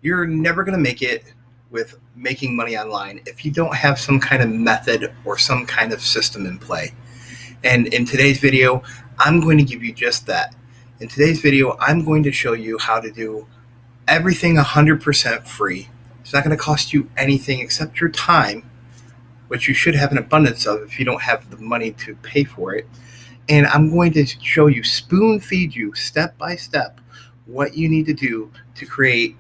You're never going to make it with making money online if you don't have some kind of method or some kind of system in play. And in today's video, I'm going to give you just that. In today's video, I'm going to show you how to do everything 100% free. It's not going to cost you anything except your time, which you should have an abundance of if you don't have the money to pay for it. And I'm going to show you, spoon feed you step by step what you need to do to create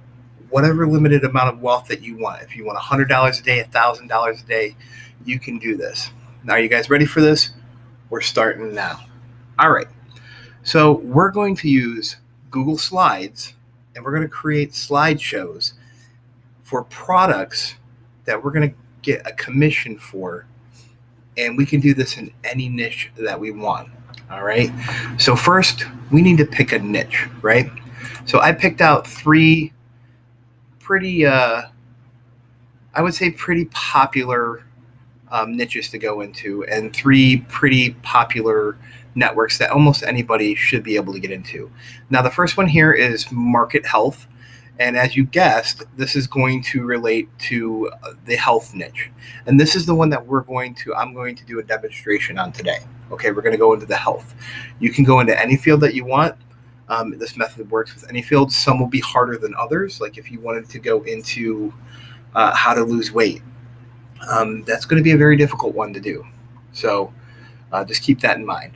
whatever limited amount of wealth that you want. If you want $100 a day, $1,000 a day, you can do this. Now, are you guys ready for this? We're starting now. All right. So we're going to use Google Slides, and we're going to create slideshows for products that we're going to get a commission for. And we can do this in any niche that we want. All right. So first, we need to pick a niche, right? So I picked out three pretty, I would say pretty popular niches to go into, and three pretty popular networks that almost anybody should be able to get into. Now, the first one here is market health. And as you guessed, this is going to relate to the health niche. And this is the one that I'm going to do a demonstration on today. Okay, we're going to go into the health. You can go into any field that you want. This method works with any field. Some will be harder than others. Like if you wanted to go into how to lose weight, that's going to be a very difficult one to do. So just keep that in mind.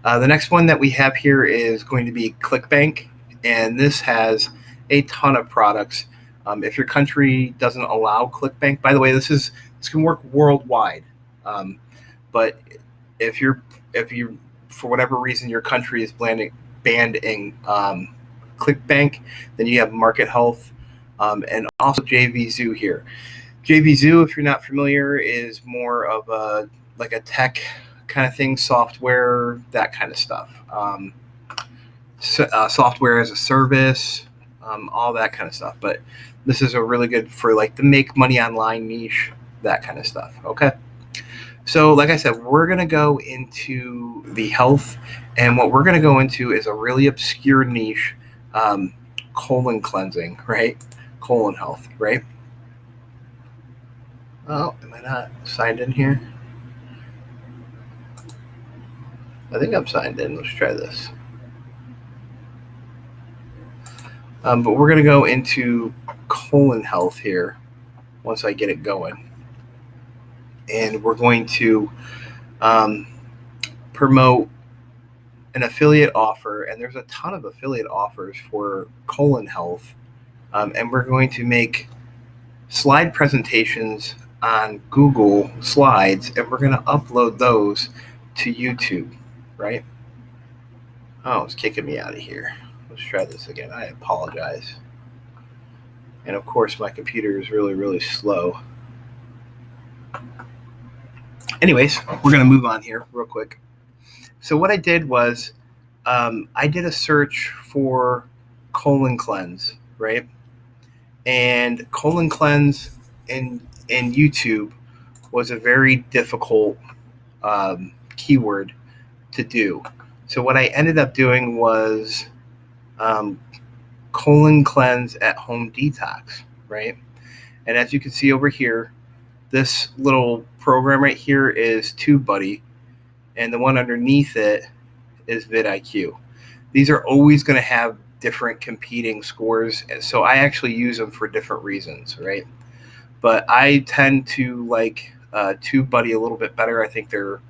The next one that we have here is going to be ClickBank. And this has a ton of products. If your country doesn't allow ClickBank, by the way, this can work worldwide. But if you for whatever reason your country is banned in ClickBank, then you have Market Health, and also JVZoo here. JVZoo, if you're not familiar, is more of a tech kind of thing, software, that kind of stuff. Software as a service, all that kind of stuff. But this is a really good for the make money online niche, that kind of stuff. Okay. So like I said, we're going to go into the health, and what we're going to go into is a really obscure niche, colon cleansing, right? Colon health, right? Oh, am I not signed in here? I think I'm signed in. Let's try this. But we're going to go into colon health here once I get it going. And we're going to promote an affiliate offer. And there's a ton of affiliate offers for colon health. And we're going to make slide presentations on Google Slides, and we're going to upload those to YouTube, right? Oh, it's kicking me out of here. Let's try this again. I apologize. And of course, my computer is really, really slow. Anyways, we're going to move on here real quick. So what I did was I did a search for colon cleanse, right? And colon cleanse in YouTube was a very difficult keyword to do. So what I ended up doing was colon cleanse at home detox, right? And as you can see over here, this little program right here is TubeBuddy, and the one underneath it is vidIQ. These are always going to have different competing scores, and so I actually use them for different reasons, right? But I tend to like TubeBuddy a little bit better. I think they're a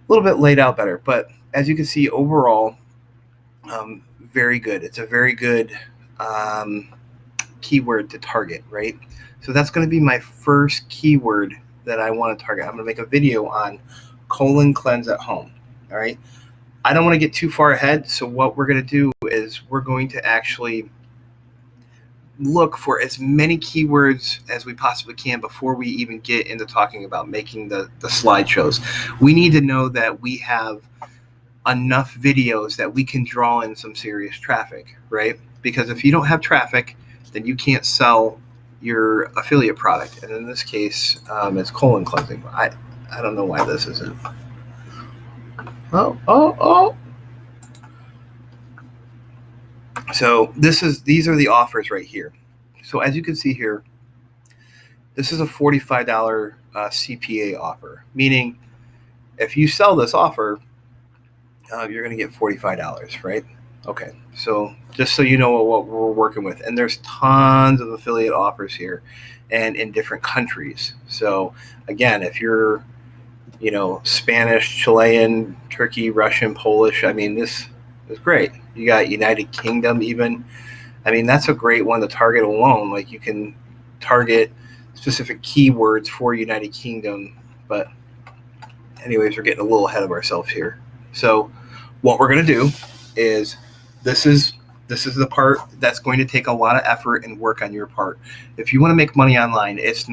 little bit laid out better. But as you can see, overall, very good. It's a very good keyword to target, right? So that's going to be my first keyword that I want to target. I'm going to make a video on colon cleanse at home, all right? I don't want to get too far ahead, so what we're going to do is we're going to actually look for as many keywords as we possibly can before we even get into talking about making the slideshows. We need to know that we have enough videos that we can draw in some serious traffic, right? Because if you don't have traffic, then you can't sell your affiliate product. And in this case, it's colon cleansing. I don't know why this isn't. Oh. So these are the offers right here. So as you can see here, this is a $45 CPA offer, meaning if you sell this offer, you're going to get $45, right? Okay, so just so you know what we're working with, and there's tons of affiliate offers here and in different countries. So again, if you're, Spanish, Chilean, Turkey, Russian, Polish, I mean, this is great. You got United Kingdom even. I mean, that's a great one to target alone. Like, you can target specific keywords for United Kingdom, but anyways, we're getting a little ahead of ourselves here. So what we're going to do is this is the part that's going to take a lot of effort and work on your part. If you want to make money online, this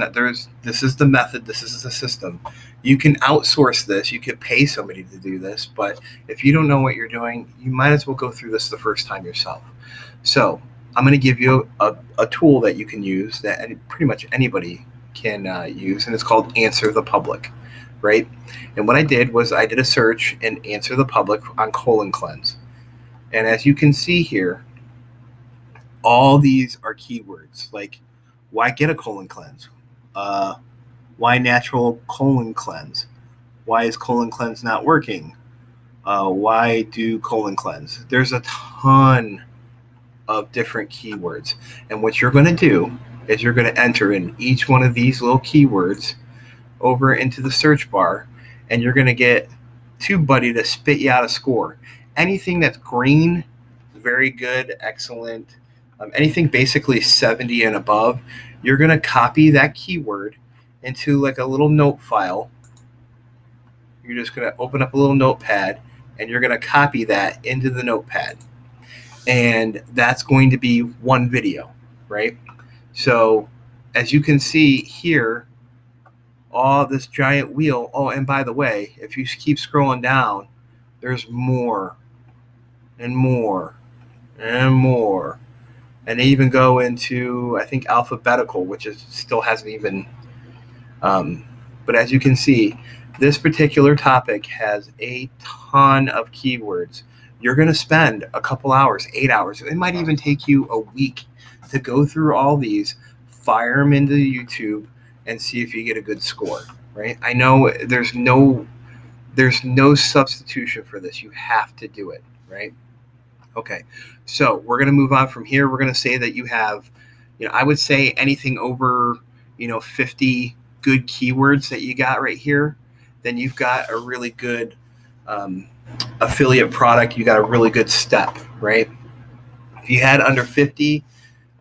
is the method, this is the system. You can outsource this, you could pay somebody to do this, but if you don't know what you're doing, you might as well go through this the first time yourself. So I'm going to give you a tool that you can use that pretty much anybody can use, and it's called Answer the Public, right? And what I did was I did a search in Answer the Public on colon cleanse. And as you can see here, all these are keywords like, why get a colon cleanse? Why natural colon cleanse? Why is colon cleanse not working? Why do colon cleanse? There's a ton of different keywords. And what you're going to do is you're going to enter in each one of these little keywords over into the search bar, and you're going to get TubeBuddy to spit you out a score. Anything that's green, very good, excellent. Anything basically 70 and above, you're going to copy that keyword into like a little note file. You're just going to open up a little notepad, and you're going to copy that into the notepad. And that's going to be one video, right? So as you can see here, all this giant wheel. Oh, and by the way, if you keep scrolling down, there's more and more and more. And they even go into, I think, alphabetical, which still hasn't even. But as you can see, this particular topic has a ton of keywords. You're going to spend a couple hours, 8 hours. It might even take you a week to go through all these, fire them into YouTube, and see if you get a good score, right? I know there's no substitution for this. You have to do it, right? Okay, so we're going to move on from here. We're going to say that you have, I would say anything over, 50 good keywords that you got right here, then you've got a really good affiliate product. You got a really good step, right? If you had under 50,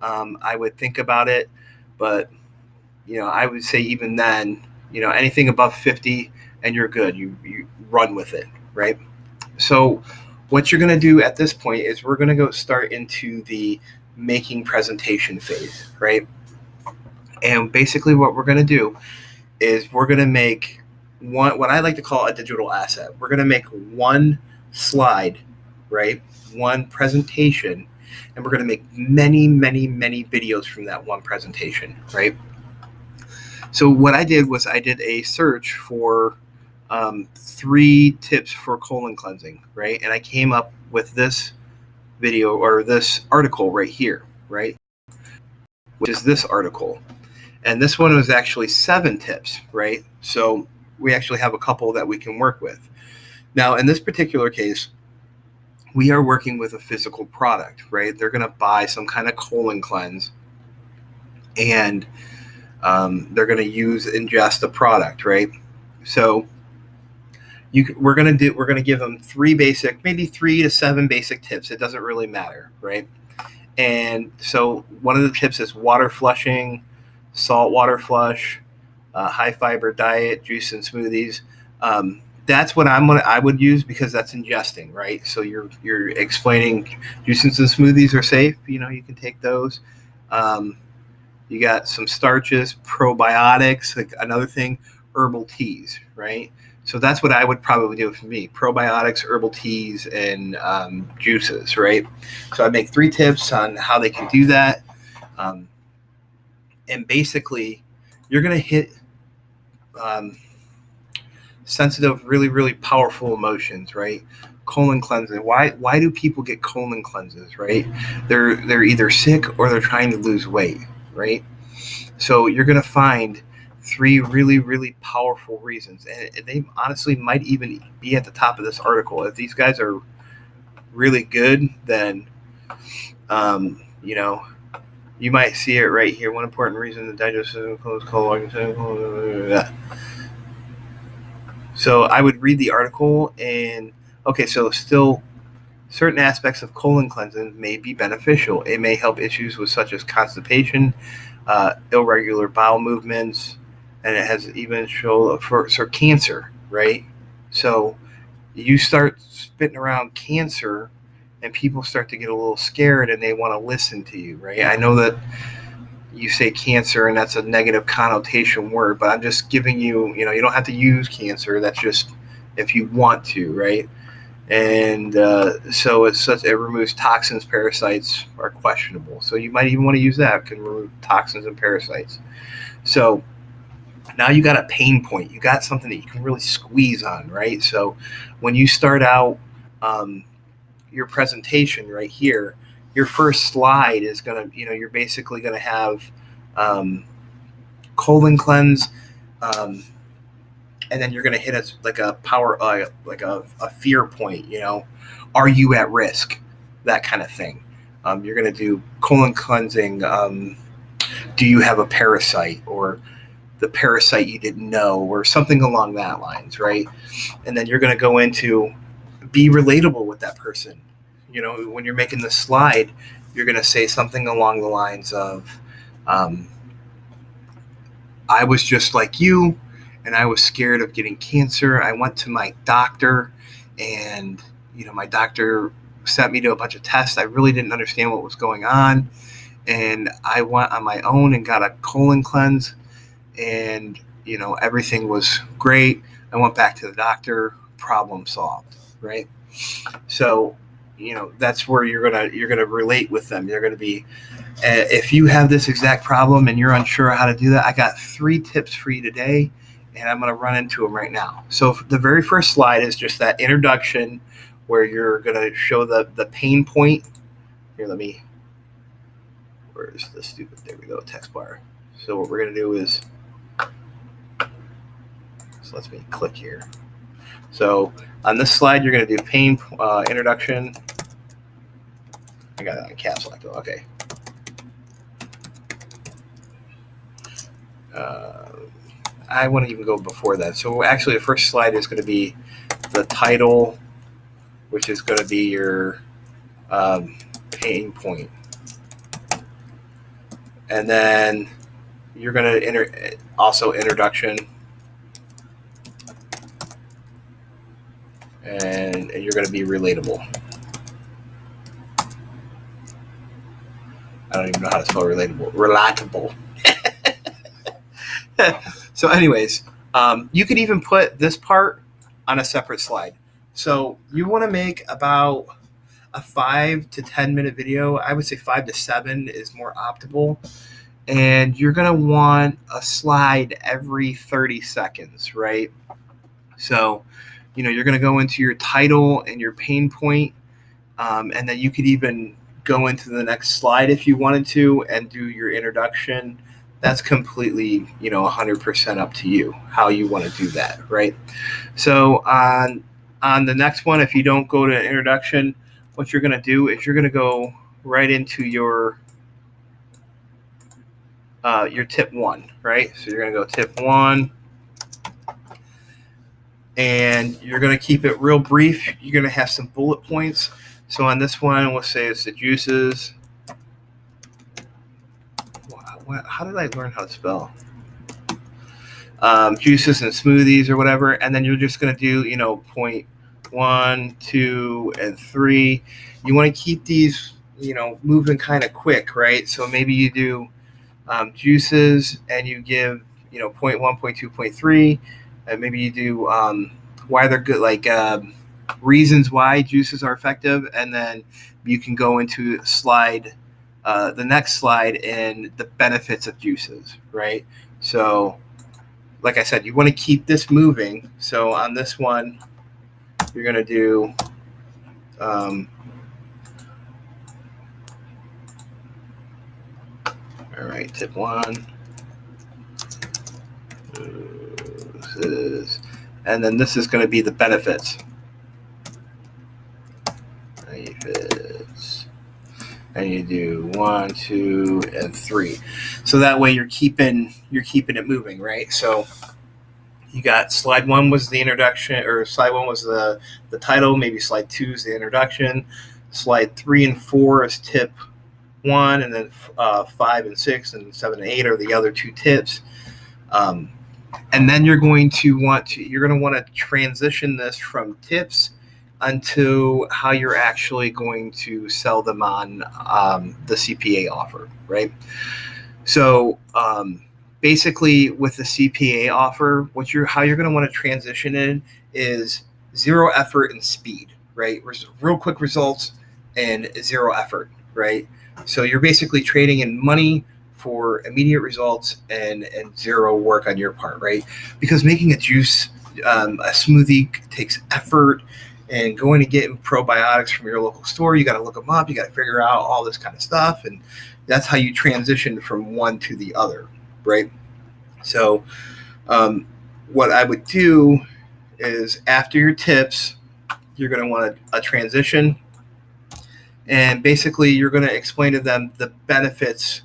I would think about it, but I would say even then, anything above 50 and you're good. You run with it, right? So what you're going to do at this point is we're going to go start into the making presentation phase, right? And basically what we're going to do is we're going to make what I like to call a digital asset. We're going to make one slide, right? One presentation, and we're going to make many, many, many videos from that one presentation, right? So what I did was I did a search for 3 tips for colon cleansing, right? And I came up with this video or this article right here, right? Which is this article. And this one was actually 7 tips, right? So we actually have a couple that we can work with. Now, in this particular case, we are working with a physical product, right? They're going to buy some kind of colon cleanse, and they're going to ingest the product, right? So we're going to give them 3 basic, maybe 3 to 7 basic tips. It doesn't really matter, right? And so one of the tips is water flushing, salt water flush, high fiber diet, juice and smoothies. That's what I would use, because that's ingesting, right? So you're explaining juices and smoothies are safe. You can take those. You got some starches, probiotics, like another thing, herbal teas, right? So that's what I would probably do for me: probiotics, herbal teas, and juices, right? So I make 3 tips on how they can do that. And basically, you're going to hit sensitive, really, really powerful emotions, right? Colon cleansing. Why do people get colon cleanses, right? They're either sick or they're trying to lose weight. right? So you're going to find 3 really, really powerful reasons. And they honestly might even be at the top of this article. If these guys are really good, then, you might see it right here. One important reason the digestive colon. So I would read the article and, okay, so still certain aspects of colon cleansing may be beneficial. It may help issues with such as constipation, irregular bowel movements, and it has even shown for cancer, right? So you start spitting around cancer and people start to get a little scared and they want to listen to you, right? I know that you say cancer and that's a negative connotation word, but I'm just giving you, you don't have to use cancer. That's just if you want to, right? And so it removes toxins, parasites are questionable. So you might even want to use that. It can remove toxins and parasites. So now you got a pain point. You got something that you can really squeeze on, right? So when you start out your presentation right here, your first slide is going to, you're basically going to have colon cleanse, and then you're going to hit us like a power, like a fear point, are you at risk? That kind of thing. You're going to do colon cleansing. Do you have a parasite, or the parasite you didn't know, or something along that lines, right? And then you're going to go into be relatable with that person. When you're making the slide, you're going to say something along the lines of, I was just like you, and I was scared of getting cancer. I went to my doctor, and my doctor sent me to a bunch of tests. I really didn't understand what was going on, and I went on my own and got a colon cleanse, and everything was great. I went back to the doctor, problem solved, right? So that's where you're gonna relate with them. You're gonna be, if you have this exact problem and you're unsure how to do that, I got 3 tips for you today, and I'm gonna run into them right now. So the very first slide is just that introduction where you're gonna show the pain point. Here, where's the stupid, there we go, text bar. So what we're gonna do is, so let me click here. So on this slide, you're going to do pain introduction. I got it on caps lock though. Okay. I want to even go before that. So actually, the first slide is going to be the title, which is going to be your pain point, and then you're going to also introduction. And you're going to be relatable. I don't even know how to spell relatable. Relatable. So anyways, you could even put this part on a separate slide. So you want to make about a 5 to 10 minute video. I would say 5 to 7 is more optimal. And you're going to want a slide every 30 seconds, right? So you're going to go into your title and your pain point, and then you could even go into the next slide if you wanted to and do your introduction. That's completely, 100% up to you how you want to do that, right? So on the next one, if you don't go to introduction, what you're going to do is you're going to go right into your tip 1, right? So you're going to go tip 1. And you're going to keep it real brief. You're going to have some bullet points. So on this one, we'll say it's the juices. How did I learn how to spell? Juices and smoothies or whatever. And then you're just going to do, point 1, 2, and 3. You want to keep these, moving kind of quick, right? So maybe you do juices and you give, point 1, point 2, point 3. And maybe you do why they're good, like reasons why juices are effective, and then you can go into the next slide and the benefits of juices, right? So, like I said, you want to keep this moving. So on this one, you're going to do all All right, tip 1. And then this is going to be the benefits. And you do 1, 2, and 3. So that way you're keeping it moving, right? So you got slide 1 was the introduction, or slide 1 was the title. Maybe slide 2 is the introduction. Slide 3 and 4 is tip 1, and then 5 and 6 and 7 and 8 are the other 2 tips. And then you're going to want to transition this from tips unto how you're actually going to sell them on the CPA offer, right? So basically, with the CPA offer, how you're going to want to transition in is 0 effort and speed, right? Real quick results and 0 effort, right? So you're basically trading in money for immediate results and 0 work on your part, right? Because making a juice, a smoothie takes effort, and going to get probiotics from your local store, you got to look them up, you got to figure out all this kind of stuff, and that's how you transition from one to the other, right? So what I would do is, after your tips, you're going to want a transition, and basically you're going to explain to them the benefits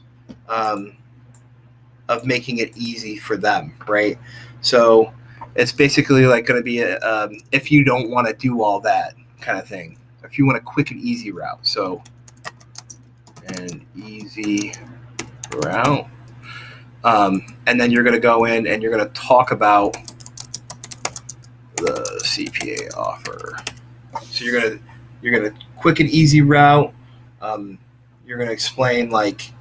of making it easy for them, right? So it's basically like going to be if you don't want to do all that kind of thing, if you want a quick and easy route. So an easy route, and then you're going to go in and you're going to talk about the CPA offer. So you're going to quick and easy route. You're going to explain like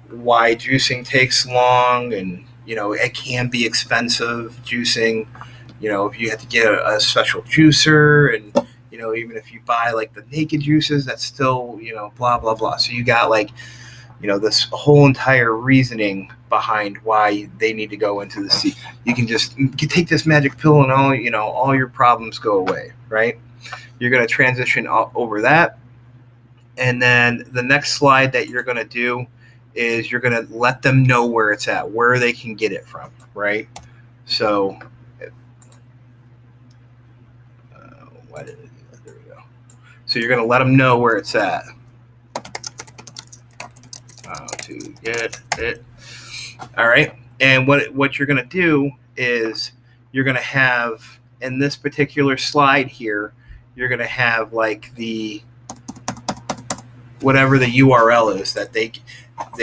why juicing takes long, and it can be expensive juicing. If you have to get a special juicer, and even if you buy like the naked juices, that's still blah blah blah. So you got like this whole entire reasoning behind why they need to go into the sea. You can take this magic pill and all your problems go away, right? You're going to transition over that, and then the next slide that you're going to do is you're going to let them know where it's at, where they can get it from, right? So, there we go. So you're going to let them know where it's at. How to get it. All right. And what you're going to do is you're going to have, in this particular slide here, you're going to have like whatever the URL is that they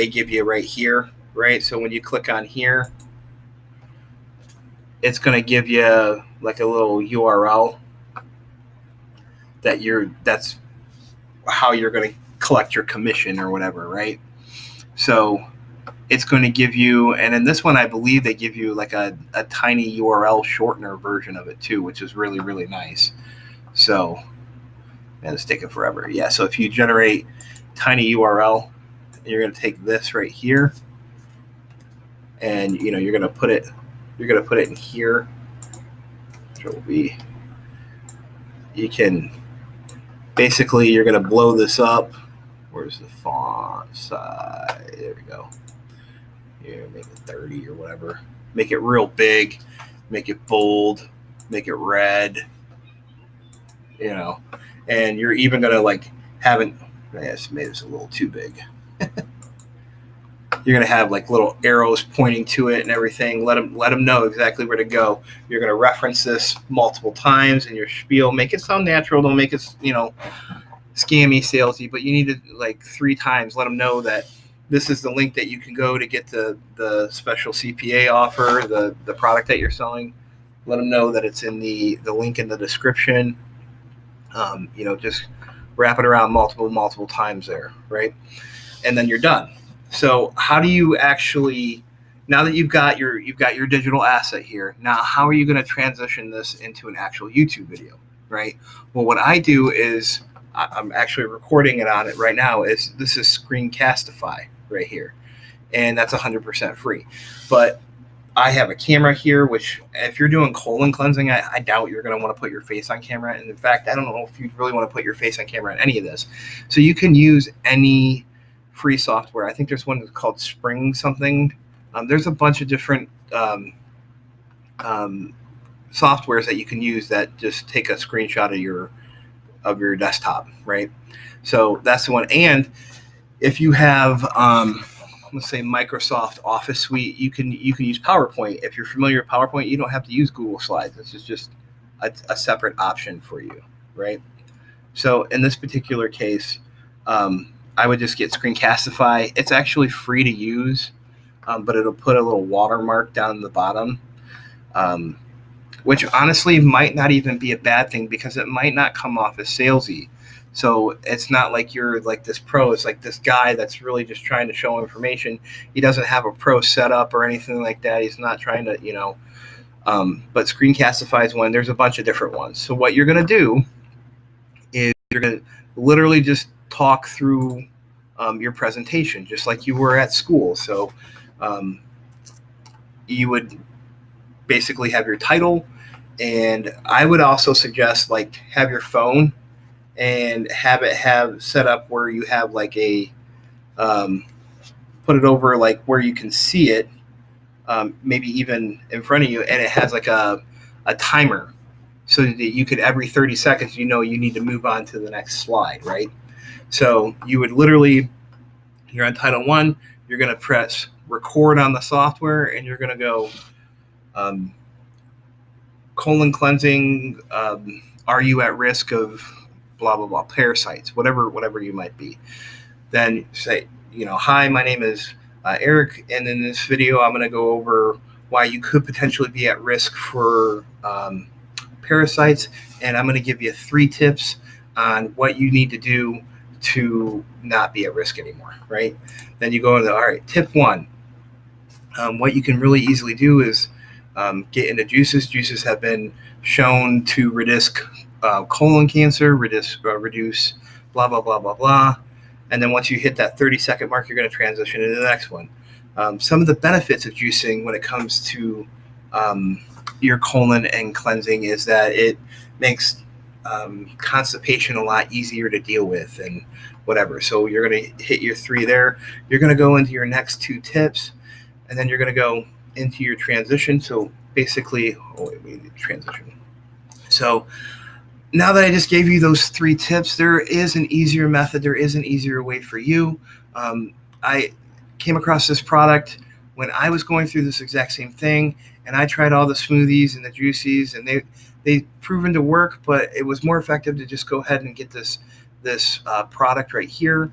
give you right here, right? So when you click on here, it's going to give you like a little URL that's how you're going to collect your commission or whatever, right? So it's going to give you, and in this one, I believe they give you like a tiny URL shortener version of it too, which is really, really nice. So, and it's taking forever. Yeah. So if you generate tiny URL, you're going to take this right here, and you're going to put it in here, which will be, you can basically, you're going to blow this up. Where's the font size? There we go. Yeah, make it 30 or whatever. Make it real big, make it bold, make it red, and you're even going to like have it, yes, maybe it's a little too big. You're going to have like little arrows pointing to it and everything. Let them know exactly where to go. You're going to reference this multiple times in your spiel. Make it sound natural. Don't make it, scammy, salesy, but you need to like 3 times let them know that this is the link that you can go to get the special CPA offer, the product that you're selling. Let them know that it's in the link in the description. Just wrap it around multiple times there, right? And then you're done. So how do you actually, now that you've got your digital asset here, now how are you going to transition this into an actual YouTube video, right? Well, what I do is, I'm actually recording it on it right now, this is Screencastify right here, and that's 100% free. But I have a camera here, which if you're doing colon cleansing, I doubt you're going to want to put your face on camera. And in fact, I don't know if you really want to put your face on camera in any of this. So you can use any free software. I think there's one that's called Spring something. There's a bunch of different softwares that you can use that just take a screenshot of your desktop, right? So that's the one. And if you have let's say Microsoft Office Suite, you can use PowerPoint. If you're familiar with PowerPoint, you don't have to use Google Slides. This is just a separate option for you, right? So in this particular case, I would just get Screencastify. It's actually free to use, but it'll put a little watermark down the bottom, which honestly might not even be a bad thing because it might not come off as salesy. So it's not like you're like this pro. It's like this guy that's really just trying to show information. He doesn't have a pro setup or anything like that. He's not trying to, but Screencastify is one. There's a bunch of different ones. So what you're going to do is you're going to literally just talk through your presentation, just like you were at school. So you would basically have your title, and I would also suggest like have your phone and have it set up where you have like a put it over like where you can see it, maybe even in front of you, and it has like a timer so that you could every 30 seconds you need to move on to the next slide, right? So you would literally, you're on Title 1, you're going to press record on the software, and you're going to go colon cleansing, are you at risk of blah, blah, blah, parasites, whatever you might be. Then say, hi, my name is Eric, and in this video, I'm going to go over why you could potentially be at risk for parasites, and I'm going to give you 3 tips on what you need to do to not be at risk anymore, right? Then you go into, all right, tip 1. What you can really easily do is get into juices. Juices have been shown to reduce colon cancer, reduce blah, blah, blah, blah, blah. And then once you hit that 30-second mark, you're going to transition into the next one. Some of the benefits of juicing when it comes to your colon and cleansing is that it makes constipation a lot easier to deal with and whatever. So you're going to hit your 3 there. You're going to go into your next 2 tips, and then you're going to go into your transition. So basically, we need transition. So now that I just gave you those 3 tips, there is an easier method. There is an easier way for you. I came across this product when I was going through this exact same thing, and I tried all the smoothies and the juices, and they've proven to work, but it was more effective to just go ahead and get this product right here.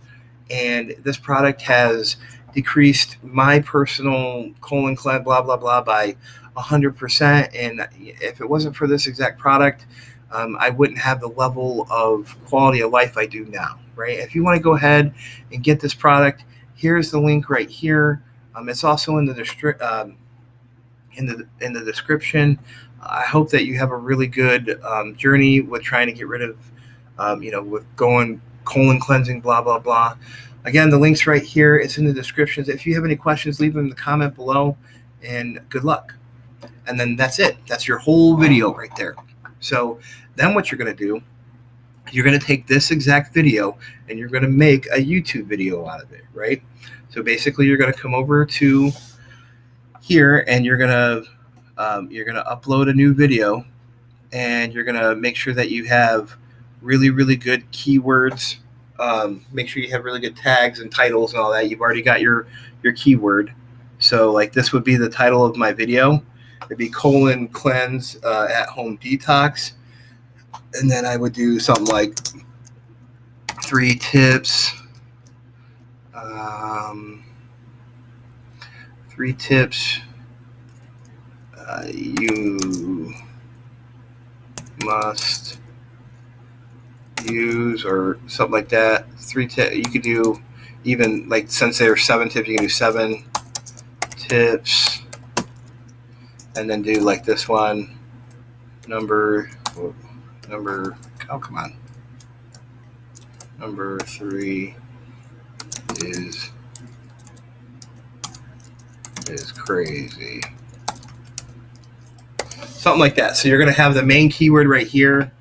And this product has decreased my personal colon cleanse, blah, blah, blah, by 100%. And if it wasn't for this exact product, I wouldn't have the level of quality of life I do now, right? If you want to go ahead and get this product, here's the link right here. It's also in the description. I hope that you have a really good journey with trying to get rid of, with going colon cleansing, blah, blah, blah. Again, the link's right here. It's in the descriptions. If you have any questions, leave them in the comment below, and good luck. And then that's it. That's your whole video right there. So then what you're going to do, you're going to take this exact video and you're going to make a YouTube video out of it, right? So basically you're going to come over to here and you're going to upload a new video, and you're going to make sure that you have really, really good keywords. Make sure you have really good tags and titles and all that. You've already got your keyword. So like this would be the title of my video. It'd be colon cleanse at home detox. And then I would do something like 3 tips. 3 tips you must use, or something like that. 3 tips. You could do even like, since there are 7 tips, you can do 7 tips, and then do like this one. Number. Oh, come on. Number 3 is crazy. Something like that. So you're going to have the main keyword right here,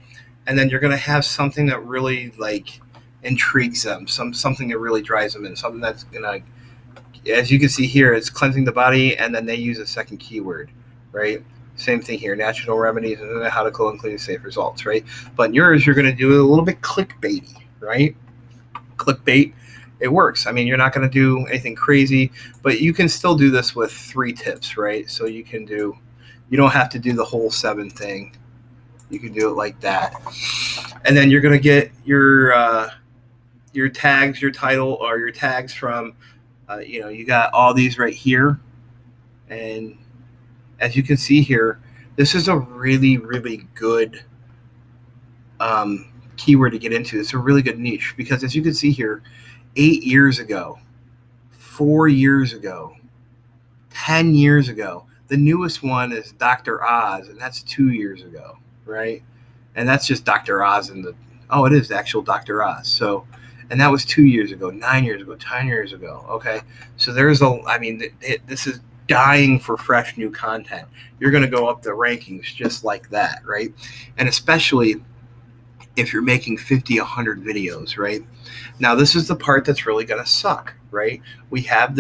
and then you're going to have something that really like intrigues them, something that really drives them in, something that's gonna, as you can see here, it's cleansing the body, and then they use a second keyword, right? Same thing here, natural remedies and how to cool and clean safe results, right? But in yours, you're going to do it a little bit clickbaity, right? Clickbait, it works. I mean, you're not going to do anything crazy, but you can still do this with 3 tips, right? So you don't have to do the whole 7 thing. You can do it like that. And then you're going to get your tags, your title, or your tags from, you got all these right here. And as you can see here, this is a really, really good keyword to get into. It's a really good niche because, as you can see here, 8 years ago, 4 years ago, 10 years ago, the newest one is Dr. Oz, and that's 2 years ago, right? And that's just Dr. Oz it is the actual Dr. Oz. So, and that was 2 years ago, 9 years ago, 10 years ago. Okay. So this is dying for fresh new content. You're going to go up the rankings just like that, right? And especially if you're making 50, 100 videos, right? Now, this is the part that's really going to suck, right? We have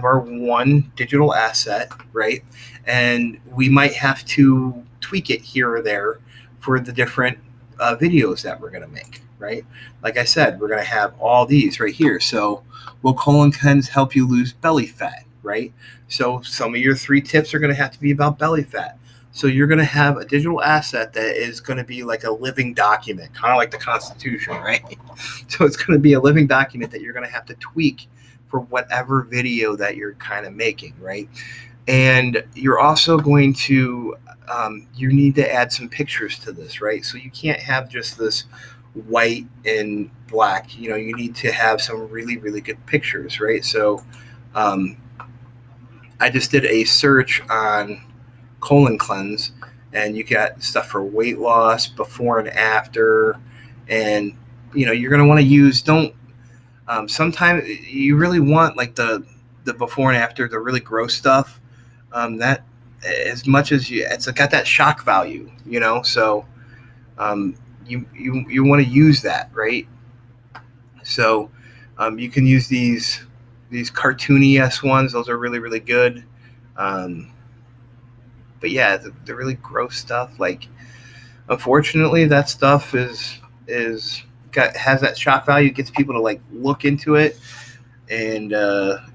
our one digital asset, right? And we might have to tweak it here or there for the different videos that we're going to make, right? Like I said, we're going to have all these right here. So will colon cleanse help you lose belly fat, right? So some of your 3 tips are going to have to be about belly fat. So you're going to have a digital asset that is going to be like a living document, kind of like the Constitution, right? So it's going to be a living document that you're going to have to tweak for whatever video that you're kind of making, right? And you're also going to, you need to add some pictures to this, right? So you can't have just this white and black, you need to have some really, really good pictures, right? So I just did a search on colon cleanse, and you got stuff for weight loss, before and after, and you're going to want to use, sometimes you really want like the before and after, the really gross stuff, that as much as it's got that shock value, so you want to use that, right? So you can use these cartoony ones. Those are really, really good. But yeah, the really gross stuff, like, unfortunately, that stuff has that shock value, gets people to like look into it, and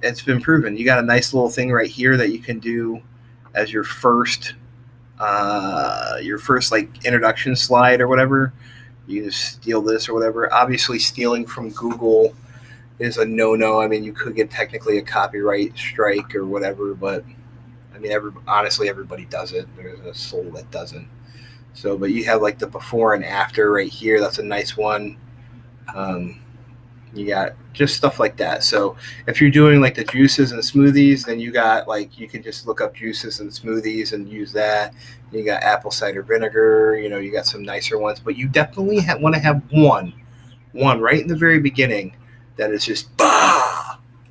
it's been proven. You got a nice little thing right here that you can do as your first like introduction slide or whatever. You just steal this or whatever. Obviously, stealing from Google is a no-no. I mean, you could get technically a copyright strike or whatever, but I mean, honestly, everybody does it. There's a soul that doesn't. So, but you have like the before and after right here. That's a nice one. You got just stuff like that. So if you're doing like the juices and smoothies, then you got like, you can just look up juices and smoothies and use that. You got apple cider vinegar, you got some nicer ones, but you definitely want to have one right in the very beginning that is just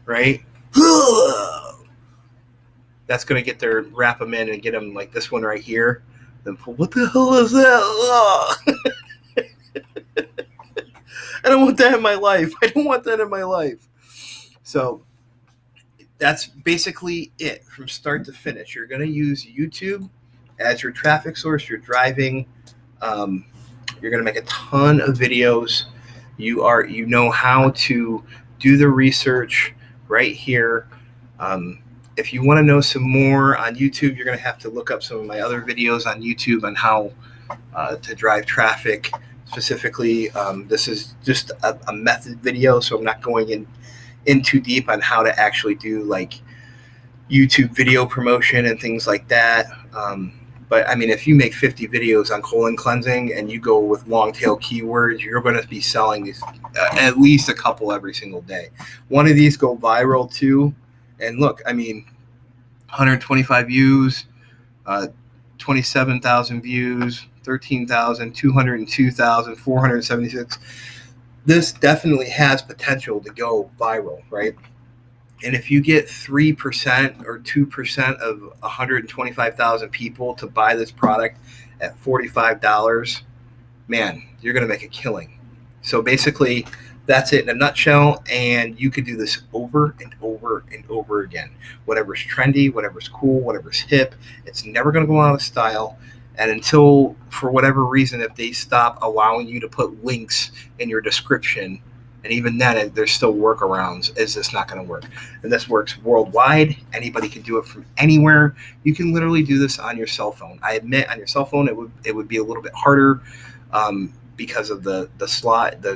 right. That's going to get their, wrap them in and get them like this one right here. Then what the hell is that? I don't want that in my life. I don't want that in my life. So that's basically it from start to finish. You're going to use YouTube as your traffic source. You're driving. You're going to make a ton of videos. You know how to do the research right here. If you want to know some more on YouTube, you're going to have to look up some of my other videos on YouTube on how to drive traffic. Specifically, this is just a method video, so I'm not going in too deep on how to actually do like YouTube video promotion and things like that. But I mean, if you make 50 videos on colon cleansing and you go with long tail keywords, you're going to be selling these at least a couple every single day. One of these go viral too. And look, I mean, 125 views, 27,000 views, 13,000, 202,000, 476. This definitely has potential to go viral, right? And if you get 3% or 2% of 125,000 people to buy this product at $45, man, you're going to make a killing. So basically, that's it in a nutshell, and you could do this over and over and over again. Whatever's trendy, whatever's cool, whatever's hip, it's never going to go out of style. And until, for whatever reason, if they stop allowing you to put links in your description, and even then, there's still workarounds, is this not going to work? And this works worldwide. Anybody can do it from anywhere. You can literally do this on your cell phone. I admit, on your cell phone, it would be a little bit harder, because of the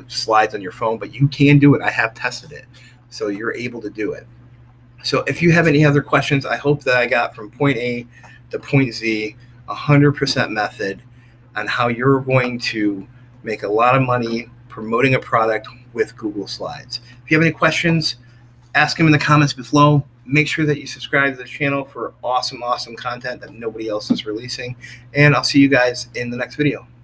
slides on your phone, but you can do it. I have tested it, so you're able to do it. So if you have any other questions, I hope that I got from point A to point Z 100% method on how you're going to make a lot of money promoting a product with Google Slides. If you have any questions, ask them in the comments below. Make sure that you subscribe to the channel for awesome content that nobody else is releasing, and I'll see you guys in the next video.